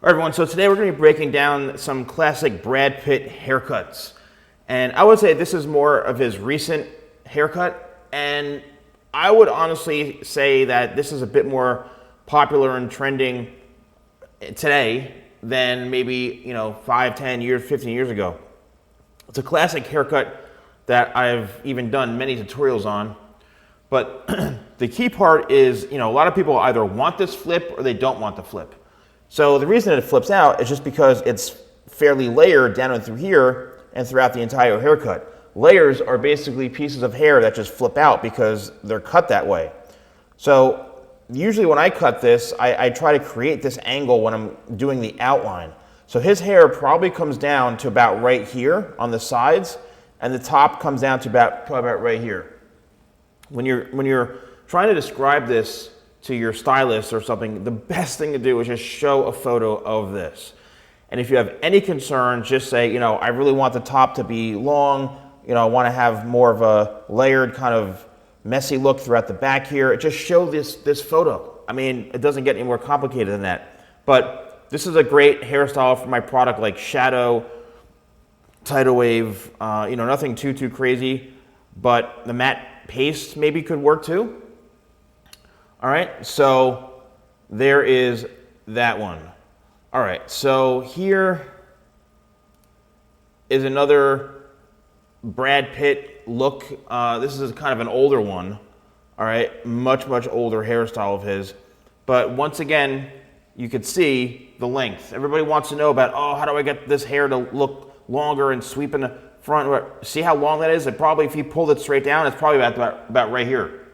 All right, everyone, so today we're going to be breaking down some classic Brad Pitt haircuts. And I would say this is more of his recent haircut, and I would honestly say that this is a bit more popular and trending today than maybe, 5, 10 years, 15 years ago. It's a classic haircut that I've even done many tutorials on. But the key part is, a lot of people either want this flip or they don't want the flip. So the reason it flips out is just because it's fairly layered down and through here and throughout the entire haircut. Layers are basically pieces of hair that just flip out because they're cut that way. So usually when I cut this, I try to create this angle when I'm doing the outline. So his hair probably comes down to about right here on the sides, and the top comes down to probably about right here. When you're trying to describe this to your stylist or something, the best thing to do is just show a photo of this. And if you have any concerns, just say, I really want the top to be long, I want to have more of a layered kind of messy look throughout the back here. Just show this photo. I mean, it doesn't get any more complicated than that. But this is a great hairstyle for my product like Shadow, Tidal Wave, nothing too crazy, but the matte paste maybe could work too. All right, so there is that one. All right, so here is another Brad Pitt look. This is kind of an older one. All right, much older hairstyle of his. But once again, you could see the length. Everybody wants to know about, how do I get this hair to look longer and sweep in the front? See how long that is? It probably, if you pulled it straight down, it's probably about right here.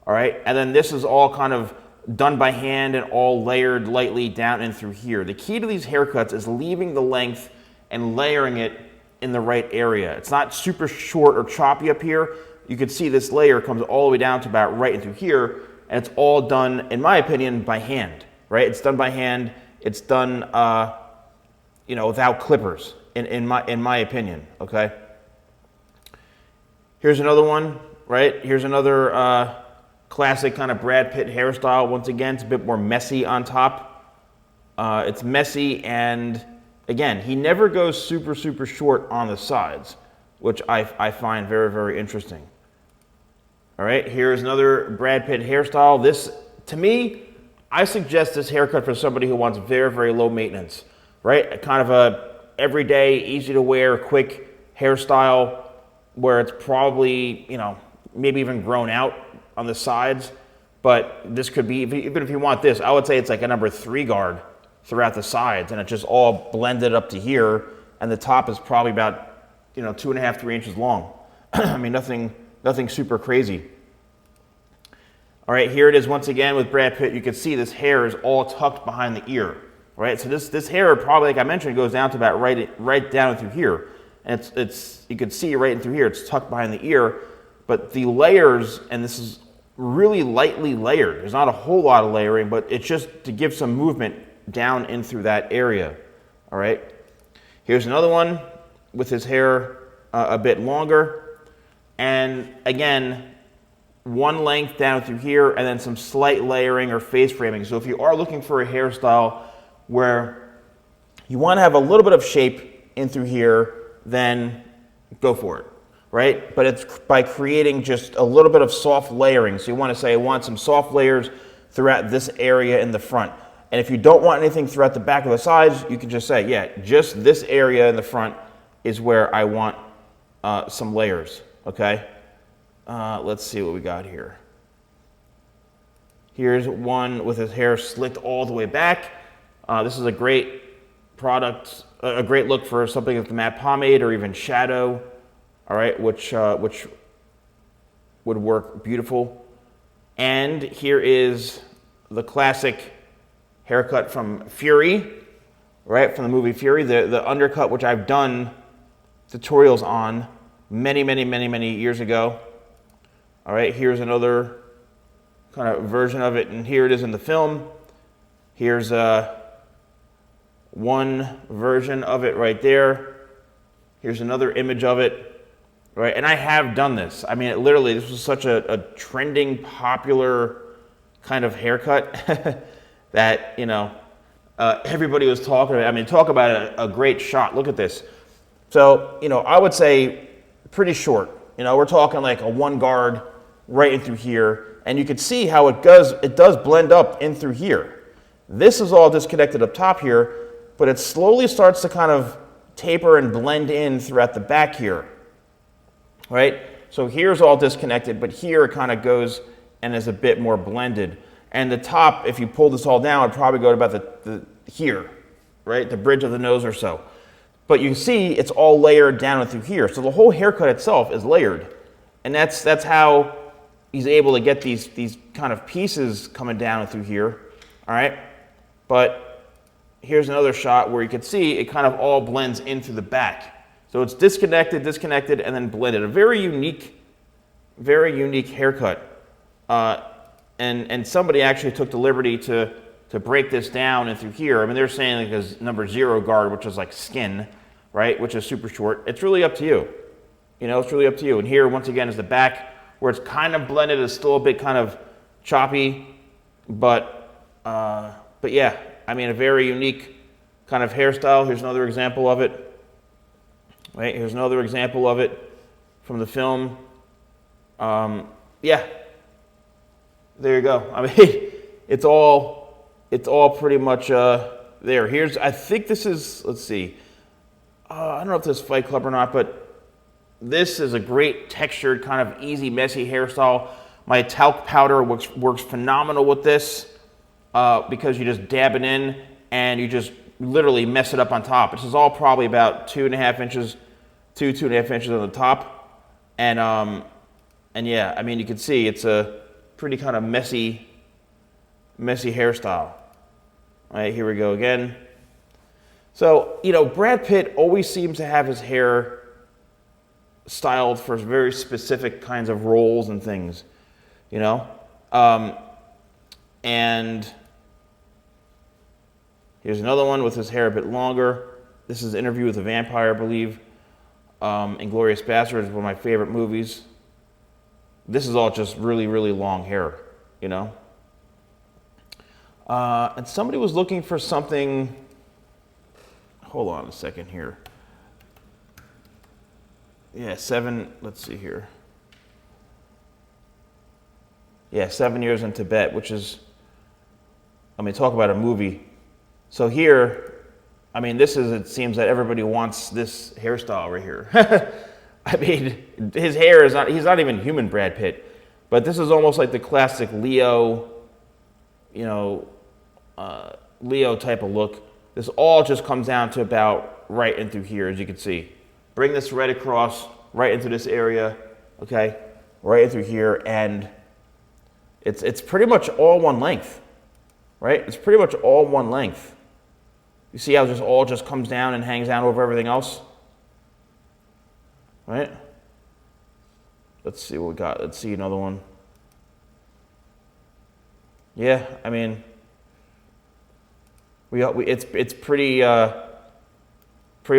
All right, and then this is all kind of done by hand and all layered lightly down and through here. The key to these haircuts is leaving the length and layering it in the right area. It's not super short or choppy up here. You can see this layer comes all the way down to about right into here, and it's all done, in my opinion, by hand, right? It's done by hand. It's done, without clippers, in my opinion, okay? Here's another one, right? Here's another classic kind of Brad Pitt hairstyle. Once again, it's a bit more messy on top. It's messy, and again, he never goes super short on the sides, which I find very interesting. All right, here's another Brad Pitt hairstyle. This, to me, I suggest this haircut for somebody who wants very low maintenance, right? Kind of a everyday, easy to wear, quick hairstyle where it's probably, maybe even grown out on the sides, but this could be, even if you want this, I would say it's like a number 3 guard throughout the sides, and it just all blended up to here, and the top is probably about, 2.5, 3 inches long. I mean, nothing super crazy. All right, here it is once again with Brad Pitt. You can see this hair is all tucked behind the ear, right? So this hair probably, like I mentioned, goes down to about right down through here, and it's you can see right in through here. It's tucked behind the ear, but the layers, and this is really lightly layered. There's not a whole lot of layering, but it's just to give some movement down in through that area. All right. Here's another one with his hair a bit longer. And again, one length down through here and then some slight layering or face framing. So if you are looking for a hairstyle where you want to have a little bit of shape in through here, then go for it. Right? But it's by creating just a little bit of soft layering. So you want to say, I want some soft layers throughout this area in the front. And if you don't want anything throughout the back of the sides, you can just say, yeah, just this area in the front is where I want some layers, okay? Let's see what we got here. Here's one with his hair slicked all the way back. This is a great product, a great look for something like the matte pomade or even shadow. All right, which would work beautiful. And here is the classic haircut from Fury, right, from the movie Fury, the undercut, which I've done tutorials on many years ago. All right, here's another kind of version of it, and here it is in the film. Here's one version of it right there. Here's another image of it. Right, and I have done this. I mean, this was such a trending, popular kind of haircut that, Everybody was talking about it. I mean, talk about a great shot. Look at this. So, I would say pretty short. We're talking like a one guard right in through here. And you can see how it does blend up in through here. This is all disconnected up top here, but it slowly starts to kind of taper and blend in throughout the back here, right? So here's all disconnected, but here it kind of goes and is a bit more blended. And the top, if you pull this all down, would probably go to about the here, right? The bridge of the nose or so. But you see it's all layered down through here. So the whole haircut itself is layered. And that's how he's able to get these kind of pieces coming down through here, all right? But here's another shot where you can see it kind of all blends in through the back. So it's disconnected, and then blended. A very unique haircut. And somebody actually took the liberty to break this down and through here. I mean, they're saying like his number 0 guard, which is like skin, right? Which is super short. It's really up to you. It's really up to you. And here, once again, is the back where it's kind of blended. It's still a bit kind of choppy, but yeah, I mean, a very unique kind of hairstyle. Here's another example of it. Right, here's another example of it from the film. Yeah, there you go. I mean, it's all pretty much there. I think this is, let's see. I don't know if this is Fight Club or not, but this is a great textured, kind of easy, messy hairstyle. My talc powder works phenomenal with this. Because you just dab it in and you just literally mess it up on top. This is all probably about 2.5 inches, 2.5 inches on the top. And yeah, I mean, you can see it's a pretty kind of messy hairstyle. All right, here we go again. So, Brad Pitt always seems to have his hair styled for very specific kinds of roles and things, and here's another one with his hair a bit longer. This is Interview with a Vampire, I believe. Inglourious Basterds is one of my favorite movies. This is all just really, really long hair, And somebody was looking for something. Hold on a second here. Yeah, let's see here. Yeah, 7 years in Tibet, which is, talk about a movie. So here, it seems that everybody wants this hairstyle right here. His hair he's not even human Brad Pitt, but this is almost like the classic Leo, Leo type of look. This all just comes down to about right in through here, as you can see. Bring this right across, right into this area, okay? Right in through here, and it's pretty much all one length, right? It's pretty much all one length. You see how this all just comes down and hangs down over everything else? Right? Let's see what we got. Let's see another one. Yeah, it's pretty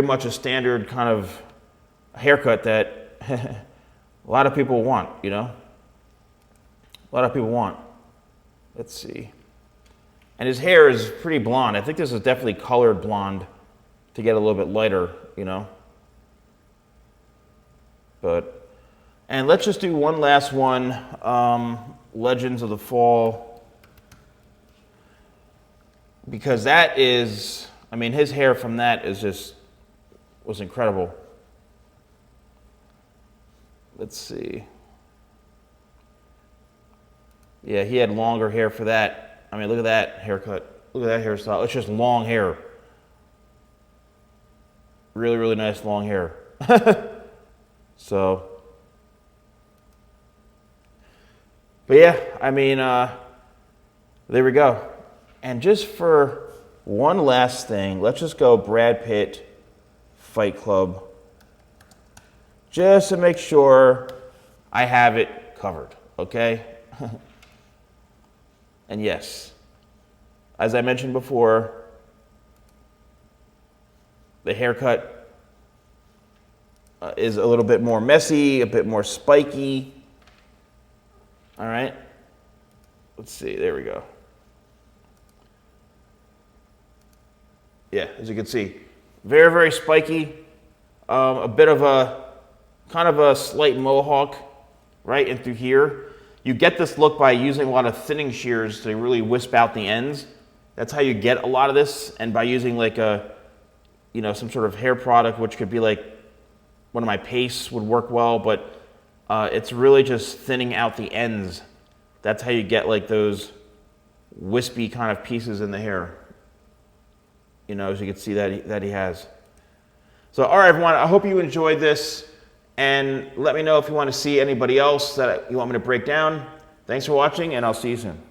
much a standard kind of haircut that a lot of people want, A lot of people want. Let's see. And his hair is pretty blonde. I think this is definitely colored blonde to get a little bit lighter, And let's just do one last one. Legends of the Fall. Because that is, his hair from that was incredible. Let's see. Yeah, he had longer hair for that. Look at that haircut. Look at that hairstyle. It's just long hair. Really, really nice long hair. So, but yeah, there we go. And just for one last thing, let's just go Brad Pitt, Fight Club, just to make sure I have it covered, okay? And yes, as I mentioned before, the haircut is a little bit more messy, a bit more spiky. All right, let's see, there we go. Yeah, as you can see, very, very spiky. A bit of a, kind of a slight mohawk right in through here. You get this look by using a lot of thinning shears to really wisp out the ends. That's how you get a lot of this, and by using like a, you know, some sort of hair product, which could be like one of my pastes would work well, but it's really just thinning out the ends. That's how you get like those wispy kind of pieces in the hair. You know, as you can see that he has. So, all right, everyone, I hope you enjoyed this, and let me know if you want to see anybody else that you want me to break down. Thanks for watching, and I'll see you soon.